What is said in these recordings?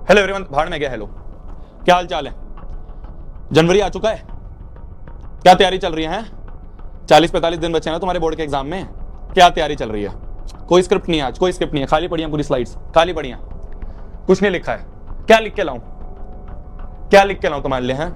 Hello everyone, भाड़ में गया। हेलो, क्या हाल चाल है? जनवरी आ चुका है, क्या तैयारी चल रही है? 40-45 दिन बचे हैं ना तुम्हारे बोर्ड के एग्जाम में। क्या तैयारी चल रही है? कोई स्क्रिप्ट नहीं है आज, कोई स्क्रिप्ट नहीं है, खाली पड़ी है पूरी स्लाइड्स, खाली पड़ी हैं, कुछ नहीं लिखा है। क्या लिख के लाऊं? क्या लिख के लाऊं तुम्हारे लिए? हैं,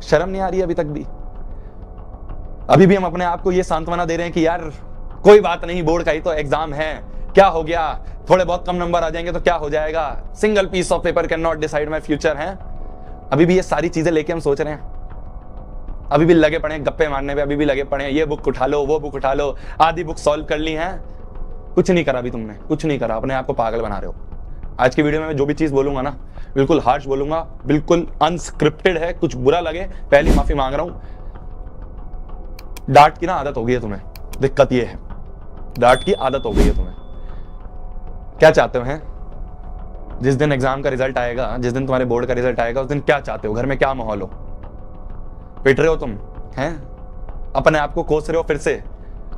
शर्म नहीं आ रही अभी तक भी? अभी भी हम अपने आप को ये सांत्वना दे रहे हैं कि यार कोई बात नहीं, बोर्ड का ही तो एग्जाम है, क्या हो गया, थोड़े बहुत कम नंबर आ जाएंगे तो क्या हो जाएगा, single piece of paper can not decide my future. है अभी भी ये सारी चीजें लेके हम सोच रहे हैं, अभी भी लगे पड़े हैं गप्पे मारने पे, अभी भी लगे पड़े हैं ये बुक उठा लो, वो बुक उठा लो, आधी बुक सॉल्व कर ली है। कुछ नहीं करा अभी तुमने, कुछ नहीं करा, अपने आप को पागल बना रहे हो। आज की वीडियो में मैं जो भी चीज बोलूंगा ना, बिल्कुल हार्श बोलूंगा, बिल्कुल अनस्क्रिप्टेड है, कुछ बुरा लगे पहली माफी मांग रहा हूं। डांट की ना आदत हो गई है तुम्हें, दिक्कत ये है, डांट की आदत हो गई है तुम्हें। क्या चाहते हो? हैं जिस दिन एग्जाम का रिजल्ट आएगा, जिस दिन तुम्हारे बोर्ड का रिजल्ट आएगा, उस दिन क्या चाहते हो? घर में क्या माहौल हो? पिट रहे हो तुम? हैं अपने आप को कोस रहे हो फिर से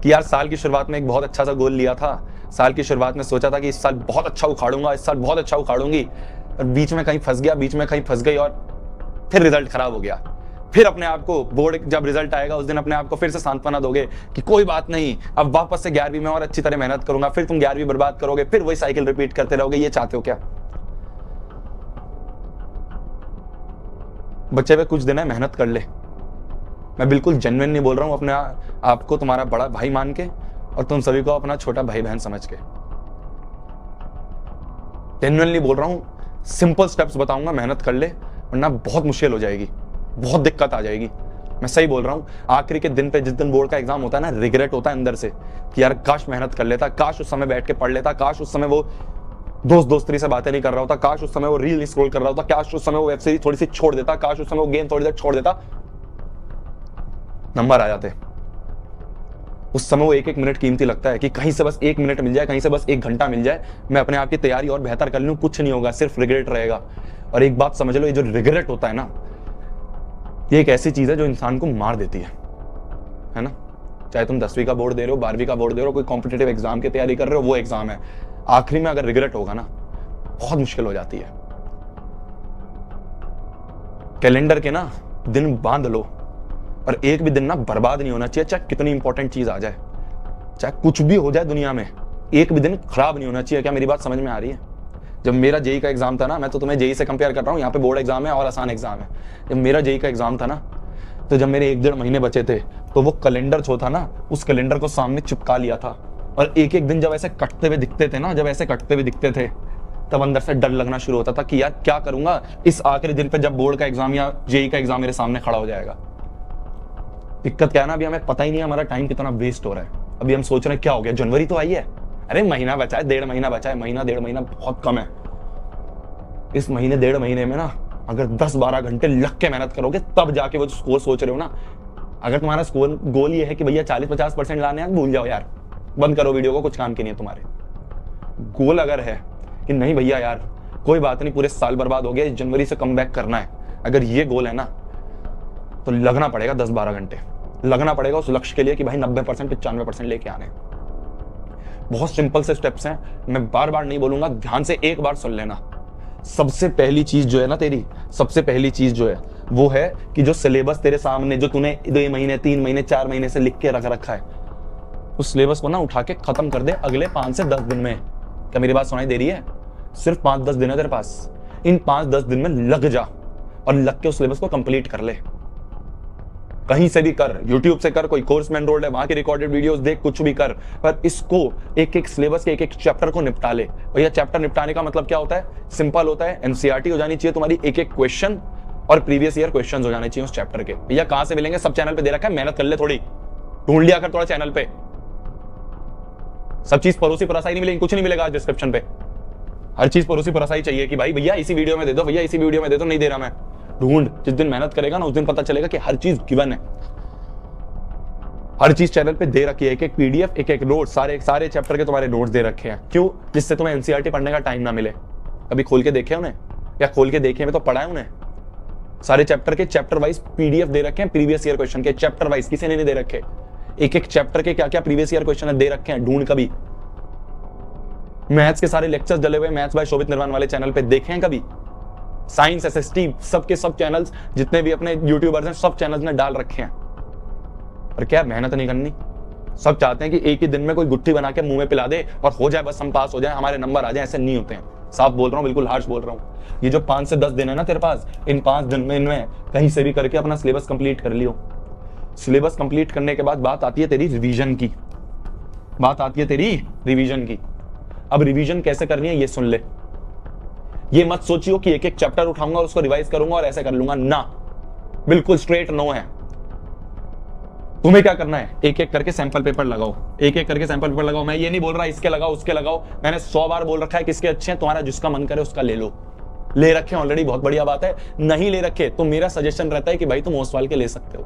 कि यार साल की शुरुआत में एक बहुत अच्छा सा गोल लिया था, साल की शुरुआत में सोचा था कि इस साल बहुत अच्छा उखाड़ूंगा, इस साल बहुत अच्छा उखाड़ूंगी, और बीच में कहीं फंस गया, बीच में कहीं फंस गई और फिर रिजल्ट खराब हो गया। फिर अपने आप को बोर्ड जब रिजल्ट आएगा उस दिन अपने आप को फिर से सांत्वना दोगे कि कोई बात नहीं, अब वापस से 11वीं में और अच्छी तरह मेहनत करूंगा। फिर तुम 11वीं बर्बाद करोगे, फिर वही साइकिल रिपीट करते रहोगे। ये चाहते हो क्या? बच्चे पे कुछ दिन है, मेहनत कर ले। मैं बिल्कुल जेन्युइन नहीं बोल रहा हूं, अपने आपको तुम्हारा बड़ा भाई मान के और तुम सभी को अपना छोटा भाई बहन समझ के जेन्युइनली बोल रहा हूं। सिंपल स्टेप्स बताऊंगा, मेहनत कर ले, वरना बहुत मुश्किल हो जाएगी, बहुत दिक्कत आ जाएगी। मैं सही बोल रहा हूँ। आखिरी के दिन पे, जिस दिन बोर्ड का एग्जाम होता है ना, रिग्रेट होता है अंदर से कि यार काश मेहनत कर लेता, काश उस समय बैठ के पढ़ लेता, काश उस समय वो दोस्ती से बातें नहीं कर रहा होता, काश उस समय वो रील स्क्रॉल कर रहा होता, काश उस समय वो वेब सीरीज थोड़ी सी छोड़ देता, काश उस समय वो गेम थोड़ी देर छोड़ देता, नंबर आ जाते। उस समय वो एक एक मिनट कीमती लगता है कि कहीं से बस 1 मिनट मिल जाए, कहीं से बस 1 घंटा मिल जाए, मैं अपने आप की तैयारी और बेहतर कर लूं। कुछ नहीं होगा, सिर्फ रिग्रेट रहेगा। और एक बात समझ लो, ये जो रिग्रेट होता है ना, ये एक ऐसी चीज है जो इंसान को मार देती है ना। चाहे तुम 10वीं का बोर्ड दे रहे हो, 12वीं का बोर्ड दे रहे हो, कोई कॉम्पिटिटिव एग्जाम की तैयारी कर रहे हो, वो एग्जाम है, आखिरी में अगर रिग्रेट होगा ना, बहुत मुश्किल हो जाती है। कैलेंडर के ना दिन बांध लो, और एक भी दिन ना बर्बाद नहीं होना चाहिए, चाहे कितनी इंपॉर्टेंट चीज आ जाए, चाहे कुछ भी हो जाए दुनिया में, एक भी दिन खराब नहीं होना चाहिए। क्या मेरी बात समझ में आ रही है? जब मेरा जेई का एग्जाम था ना, मैं तो तुम्हें जेई से कंपेयर कर रहा हूँ, यहाँ पे बोर्ड एग्जाम है और आसान एग्जाम है। जब मेरा जेई का एग्जाम था ना, तो जब मेरे 1-1.5 महीने बचे थे, तो वो कैलेंडर जो था ना, उस कैलेंडर को सामने चिपका लिया था, और एक एक दिन जब ऐसे कटते हुए दिखते थे ना, जब ऐसे कटते हुए दिखते थे, तब अंदर से डर लगना शुरू होता था कि यार क्या करूंगा इस आखिरी दिन पे, जब बोर्ड का एग्जाम या जेई का एग्जाम मेरे सामने खड़ा हो जाएगा। दिक्कत क्या है ना, अभी हमें पता ही नहीं है हमारा टाइम कितना वेस्ट हो रहा है। अभी हम सोच रहे हैं क्या हो गया, जनवरी तो आई है, अरे महीना बचा है, 1.5 महीना बचा है, महीना 1.5 महीना बहुत कम है। इस महीने 1.5 महीने में ना, अगर 10-12 घंटे लग के मेहनत करोगे, तब जाके वो स्कोर सोच रहे हो ना। अगर तुम्हारा स्कोर गोल ये है कि भैया 40-50% लाने हैं, भूल जाओ यार, बंद करो वीडियो को, कुछ काम की नहीं है तुम्हारे। गोल अगर है कि नहीं भैया यार कोई बात नहीं, पूरे साल बर्बाद हो गया, इस जनवरी से कम बैक करना है, अगर ये गोल है ना, तो लगना पड़ेगा 10-12 घंटे, लगना पड़ेगा उस लक्ष्य के लिए कि भाई 90% 95% लेके आने। बहुत सिंपल से स्टेप्स हैं, मैं बार बार नहीं बोलूंगा, ध्यान से एक बार सुन लेना। सबसे पहली चीज जो है ना तेरी, सबसे पहली चीज जो है वो है कि जो सिलेबस तेरे सामने, जो तूने 2 महीने 3 महीने 4 महीने से लिख के रख रखा है, उस सिलेबस को ना उठा के खत्म कर दे अगले 5 से 10 दिन में। क्या मेरी बात सुनाई दे रही है? सिर्फ 5-10 दिन है तेरे पास, इन 5-10 दिन में लग जा और लग के उस सिलेबस को कंप्लीट कर ले। कहीं से भी कर, YouTube से कर, कोई कोर्स में एनरोल्ड है वहां की रिकॉर्डेड वीडियोस देख, कुछ भी कर, पर इसको एक एक सिलेबस के एक चैप्टर को निपटा ले। भैया चैप्टर निपटाने का मतलब क्या होता है? सिंपल होता है, एनसीईआरटी हो जानी चाहिए तुम्हारी, एक क्वेश्चन, और प्रीवियस ईयर क्वेश्चन हो जाने चाहिए उस चैप्टर के। भैया कहां से मिलेंगे? सब चैनल पे दे रखा है, मेहनत कर ले थोड़ी, ढूंढ लिया कर थोड़ा चैनल पे। सब चीज परोसी परासाई नहीं मिलेगी, कुछ नहीं मिलेगा आज डिस्क्रिप्शन पे। हर चीज परोसी परासाई चाहिए कि भाई भैया इसी वीडियो में दे दो, भैया इसी वीडियो में दे दो, नहीं दे रहा मैं। ढूंढ, जिस दिन मेहनत करेगा ना, उस दिन पता चलेगा कि हर चीज गिवन है, हर चीज चैनल पे दे रखी है, एक पीडीएफ, एक नोट, सारे चैप्टर के तुम्हारे नोट्स दे रखे हैं। क्यों? जिससे तुम्हें एनसीईआरटी पढ़ने का टाइम ना मिले। कभी खोल के देखे उन्हें, या खोल के देखे में तो पढ़ा है उन्हें? सारे चैप्टर के चैप्टर वाइज पीडीएफ दे रखे हैं, प्रीवियस ईयर क्वेश्चन के चैप्टर वाइज, किसी ने नहीं दे रखे। एक चैप्टर के क्या क्या प्रीवियस ईयर क्वेश्चन दे रखे हैं, ढूंढ कभी। मैथ्स के सारे लेक्चर्स डले हुए मैथ्स बाय शोभित निर्वाण वाले चैनल पे देखे हैं कभी? साइंस, एसएसटी, सबके सब चैनल्स जितने भी अपने यूट्यूबर्स हैं सब चैनल्स ने डाल रखे हैं। और क्या मेहनत नहीं करनी, सब चाहते हैं कि एक ही दिन में कोई गुट्ठी बना के मुंह में पिला दे और हो जाए, बस हम पास हो जाए, हमारे नंबर आ जाए। ऐसे नहीं होते हैं, साफ बोल रहा हूँ, बिल्कुल हार्श बोल रहा हूँ। ये जो 5 से 10 दिन है ना तेरे पास, इन 5 दिन में इनमें कहीं से भी करके अपना सिलेबस कंप्लीट कर लियो। सिलेबस कंप्लीट करने के बाद बात आती है तेरी रिवीजन की, बात आती है तेरी रिवीजन की। अब रिवीजन कैसे करनी है ये सुन ले। ये मत सोचियो कि एक एक चैप्टर उठाऊंगा और उसको रिवाइज करूंगा और ऐसे कर लूंगा, ना, बिल्कुल स्ट्रेट नो है। तुम्हें क्या करना है, एक एक करके सैंपल पेपर लगाओ, एक एक करके सैंपल पेपर लगाओ। मैं ये नहीं बोल रहा इसके लगाओ उसके लगाओ, मैंने 100 बार बोल रखा है किसके अच्छे हैं, तुम्हारा जिसका मन करे उसका ले लो। ले रखे ऑलरेडी, बहुत बढ़िया बात है। नहीं ले रखे तो मेरा सजेशन रहता है कि भाई तुम ओसवाल के ले सकते हो।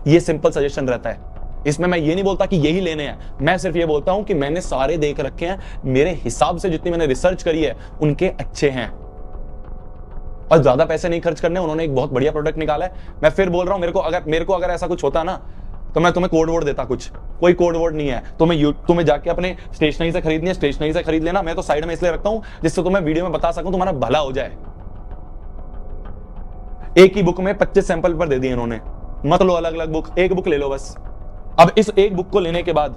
ये सिंपल सजेशन रहता है। इसमें मैं ये नहीं बोलता कि यही लेने हैं, मैं सिर्फ ये बोलता हूं कि मैंने सारे देख रखे हैं, मेरे हिसाब से जितनी मैंने रिसर्च करी है उनके अच्छे हैं और ज्यादा पैसे नहीं खर्च करने। उन्होंने एक बहुत बढ़िया प्रोडक्ट निकाला है। मैं फिर बोल रहा हूं, मेरे को अगर ऐसा कुछ होता ना तो मैं तुम्हें कोड वर्ड देता, कुछ कोई कोड वर्ड नहीं है। तुम्हें जाके अपने स्टेशनरी से खरीदनी है, स्टेशनरी से खरीद लेना। मैं तो साइड में इसलिए रखता हूं जिससे तुम्हें वीडियो में बता सकूं, तुम्हारा भला हो जाए। एक ही बुक में 25 सैंपल पेपर दे दिए इन्होंने, मत लो अलग अलग बुक, एक बुक ले लो बस। अब इस एक बुक को लेने के बाद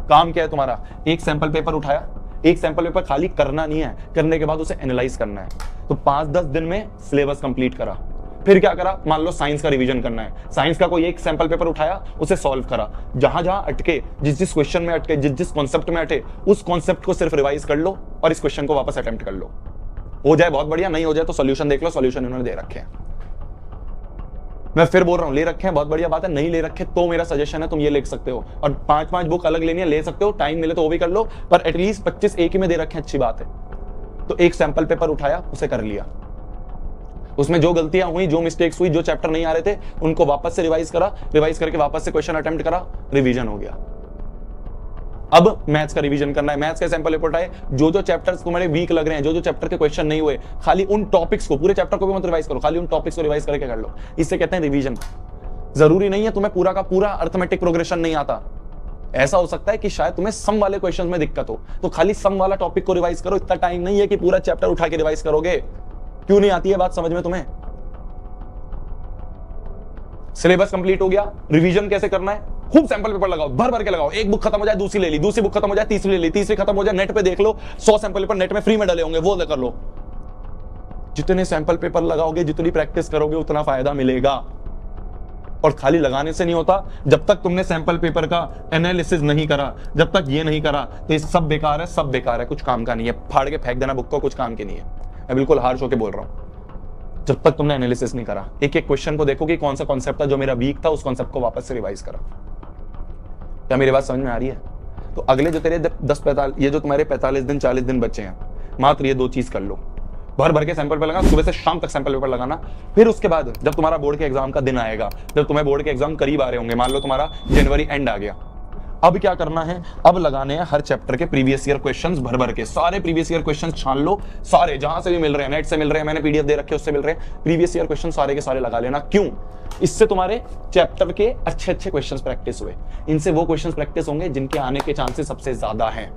काम क्या है तुम्हारा, एक सैंपल पेपर उठाया, एक सैंपल पेपर खाली करना नहीं है, करने के बाद उसे एनालाइज करना है। तो 5-10 दिन में सिलेबस कंप्लीट करा। फिर क्या करा, मान लो साइंस का रिवीजन करना है, साइंस का कोई एक सैंपल पेपर उठाया, उसे सॉल्व करा। जहां जहां अटके, जिस जिस क्वेश्चन में अटके, जिस जिस कॉन्सेप्ट में अटके, उस कॉन्सेप्ट को सिर्फ रिवाइज कर लो और इस क्वेश्चन को वापस अटेम्प्ट कर लो। हो जाए बहुत बढ़िया, नहीं हो जाए तो सॉल्यूशन देख लो, सॉल्यूशन इन्होंने दे रखे हैं। मैं फिर बोल रहा हूं, ले रखे हैं बहुत बढ़िया बात है, नहीं ले रखे तो मेरा सजेशन है तुम ये लिख सकते हो। और 5-5 बुक अलग लेनी है, ले सकते हो, टाइम मिले तो वो भी कर लो, पर एटलीस्ट 25 एक ही में दे रखे हैं, अच्छी बात है। तो एक सैंपल पेपर उठाया, उसे कर लिया, उसमें जो गलतियां हुई, जो मिस्टेक्स हुई, जो चैप्टर नहीं आ रहे थे, उनको वापस से रिवाइज करा, रिवाइज करके वापस से क्वेश्चन अटेम्प्ट करा, रिवीजन हो गया। अब मैथ्स का रिवीजन करना है, मैथ्स के सैंपल पेपर उठाए, जो जो चैप्टर्स तुम्हारे वीक लग रहे हैं, जो जो चैप्टर के क्वेश्चन नहीं हुए, खाली उन टॉपिक्स को, पूरे चैप्टर को भी मत रिवाइज करो, खाली उन टॉपिक्स को रिवाइज करके कर लो। इससे कहते हैं रिवीजन। जरूरी नहीं है तुम्हें पूरा का पूरा अर्थमेटिक प्रोग्रेशन नहीं आता, ऐसा हो सकता है कि शायद तुम्हें सम वाले क्वेश्चन में दिक्कत हो, तो खाली सम वाला टॉपिक को रिवाइज करो। इतना टाइम नहीं है कि पूरा चैप्टर उठा के रिवाइज करोगे। क्यों नहीं आती है बात समझ में तुम्हें? सिलेबस कंप्लीट हो गया, रिवीजन कैसे करना है, खूब सैंपल पेपर लगाओ, भर भर के लगाओ। एक बुक खत्म हो जाए दूसरी ले ली, दूसरी बुक खत्म हो जाए तीसरी ले ली, तीसरी खत्म हो जाए नेट पे देख लो, 100 सैंपल पेपर नेट में फ्री में डले होंगे, वो कर लो। जितने सैंपल पेपर लगाओगे, जितनी प्रैक्टिस करोगे, उतना फायदा मिलेगा। और खाली लगाने से नहीं होता, जब तक तुमने सैंपल पेपर का एनालिसिस नहीं करा, जब तक ये नहीं करा, तो ये सब बेकार है, सब बेकार है, कुछ काम का नहीं है। फाड़ के फेंक देना बुक को, कुछ काम की नहीं है। मैं बिल्कुल हार्श होकर बोल रहा हूं। जब तक तुमने एनालिसिस नहीं करा, एक एक क्वेश्चन को देखो कि कौन सा कॉन्सेप्ट था जो मेरा वीक था, उस कॉन्सेप्ट को वापस से रिवाइज करा। क्या मेरी बात समझ में आ रही है? तो अगले जो तेरे 10-45 ये जो तुम्हारे 45 दिन 40 दिन बचे हैं, मात्र ये 2 चीज कर लो। भर भर के सैंपल पेपर लगाना, सुबह से शाम तक सैंपल पेपर लगाना। फिर उसके बाद जब तुम्हारा बोर्ड के एग्जाम का दिन आएगा, जब तुम्हें बोर्ड के एग्जाम करीब आ रहे होंगे, मान लो तुम्हारा जनवरी एंड आ गया, अब क्या करना है, अब लगाने हैं हर चैप्टर के प्रीवियस ईयर क्वेश्चंस भर भर के, सारे प्रीवियस ईयर क्वेश्चंस छान लो, सारे जहां से भी मिल रहे हैं, नेट से मिल रहे हैं, मैंने पीडीएफ दे रखे उससे मिल रहे हैं, प्रीवियस ईयर क्वेश्चन सारे के सारे लगा लेना। क्यों? इससे तुम्हारे चैप्टर के अच्छे अच्छे क्वेश्चंस प्रैक्टिस हुए, इनसे वो क्वेश्चंस प्रैक्टिस होंगे जिनके आने के चांसेस सबसे ज्यादा हैं।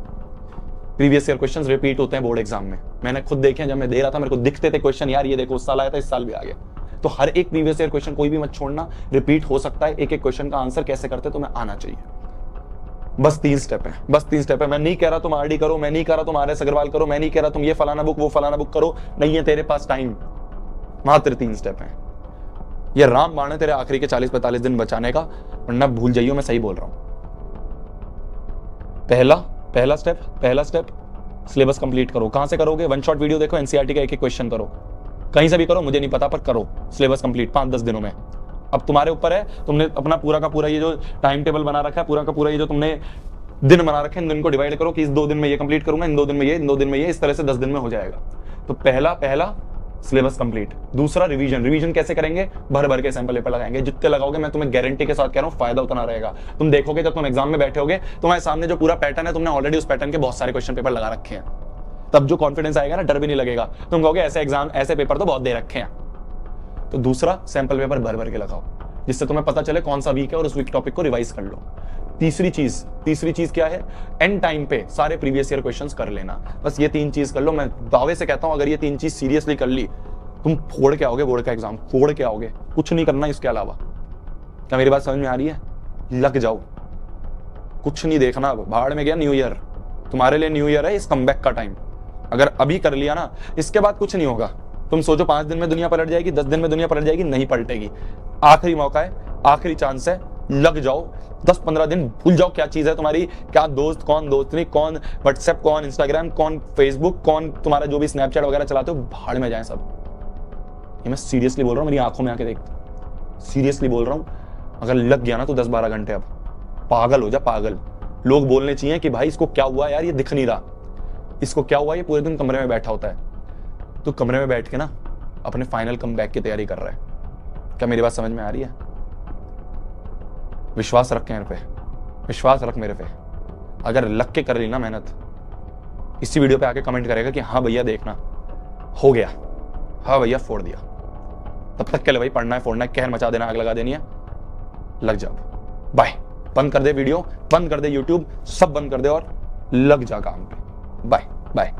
प्रीवियस ईयर क्वेश्चंस रिपीट होते हैं बोर्ड एग्जाम में, मैंने खुद देखे हैं, जब मैं दे रहा था मेरे को दिखते थे क्वेश्चन, यार ये देखो उस साल आया था, इस साल भी आ गया। तो हर एक प्रीवियस ईयर क्वेश्चन कोई भी मत छोड़ना, रिपीट हो सकता है। एक एक क्वेश्चन का आंसर कैसे करते तुम्हें आना चाहिए। बस 3 स्टेप है, बस 3 स्टेप है। मैं नहीं कह रहा तुम आरडी करो, मैं नहीं कह रहा तुम आरएस अग्रवाल करो, मैं नहीं कह रहा तुम ये फलाना बुक वो फलाना बुक करो, नहीं है तेरे पास टाइम। मात्र 3 स्टेप है। ये रामबाण है तेरे आखिरी के 40-45 दिन बचाने का, वरना भूल जाइयो मैं सही बोल रहा हूं। पहला स्टेप सिलेबस कंप्लीट करो। कहां से करोगे? 1 शॉट वीडियो देखो, एनसीईआरटी का एक एक क्वेश्चन करो, कहीं से भी करो, मुझे नहीं पता, पर करो सिलेबस कंप्लीट 5-10 दिनों में। अब तुम्हारे ऊपर है, तुमने अपना पूरा का पूरा ये जो टाइम टेबल बना रखा है, पूरा का पूरा ये जो तुमने दिन बना रखे हैं, इन दिन को डिवाइड करो कि इस 2 दिन में ये कंप्लीट करूंगा, इन 2 दिन में ये, इन 2 दिन में ये, इस तरह से 10 दिन में हो जाएगा। तो पहला सिलेबस कंप्लीट। दूसरा रिवीजन कैसे करेंगे? भर भर के सैंपल पेपर लगाएंगे, जितने लगाओगे मैं तुम्हें गारंटी के साथ कह रहा हूं फायदा उतना रहेगा। तुम देखोगे जब तुम एग्जाम में बैठे होगे, तुम्हारे सामने जो पूरा पैटर्न है, तुमने ऑलरेडी उस पैटर्न के बहुत सारे क्वेश्चन पेपर लगा रखे हैं, तब जो कॉन्फिडेंस आएगा ना, डर भी नहीं लगेगा। तुम कहोगे ऐसे पेपर तो बहुत दे रखे हैं। तो दूसरा सैंपल पेपर भर भर के लगाओ, जिससे तुम्हें पता चले कौन सा वीक है और उस वीक टॉपिक को रिवाइज कर लो। तीसरी चीज क्या है, एंड टाइम पे सारे प्रीवियस ईयर क्वेश्चंस कर लेना। बस ये 3 चीज कर लो। मैं दावे से कहता हूं अगर ये 3 चीज सीरियसली कर ली, तुम फोड़ के आओगे बोर्ड का एग्जाम, फोड़ के आओगे। कुछ नहीं करना इसके अलावा। क्या मेरी बात समझ में आ रही है? लग जाओ, कुछ नहीं देखना। भाड़ में गया न्यू ईयर, तुम्हारे लिए न्यू ईयर है, इस कमबैक का टाइम। अगर अभी कर लिया ना, इसके बाद कुछ नहीं होगा। तुम सोचो 5 दिन में दुनिया पलट जाएगी, 10 दिन में दुनिया पलट जाएगी, नहीं पलटेगी। आखिरी मौका है, आखिरी चांस है, लग जाओ। 10-15 दिन भूल जाओ क्या चीज है तुम्हारी, क्या दोस्त, कौन दोस्त नहीं, कौन व्हाट्सएप, कौन इंस्टाग्राम, कौन फेसबुक, कौन तुम्हारा जो भी स्नैपचैट वगैरह चलाते हो, भाड़ में जाए सब। ये मैं सीरियसली बोल रहा हूँ, मेरी आंखों में आके देख, सीरियसली बोल रहा हूँ। अगर लग गया ना तो 10-12 घंटे अब पागल हो जा, पागल। लोग बोलने चाहिए कि भाई इसको क्या हुआ यार, ये दिख नहीं रहा, इसको क्या हुआ, ये पूरे दिन कमरे में बैठा होता है। तो कमरे में बैठ के ना अपने फाइनल कमबैक की तैयारी कर रहा है। क्या मेरी बात समझ में आ रही है? विश्वास रख मेरे पे, विश्वास रख मेरे पे। अगर लग के कर ली ना मेहनत, इसी वीडियो पे आके कमेंट करेगा कि हाँ भैया देखना हो गया, हाँ भैया फोड़ दिया। तब तक के लिए भाई पढ़ना है, फोड़ना है, कहर मचा देना, आग लगा देनी है, लग जाओ। बाय। बंद कर दे वीडियो, बंद कर दे यूट्यूब, सब बंद कर दे और लग जा काम पे। Bye bye.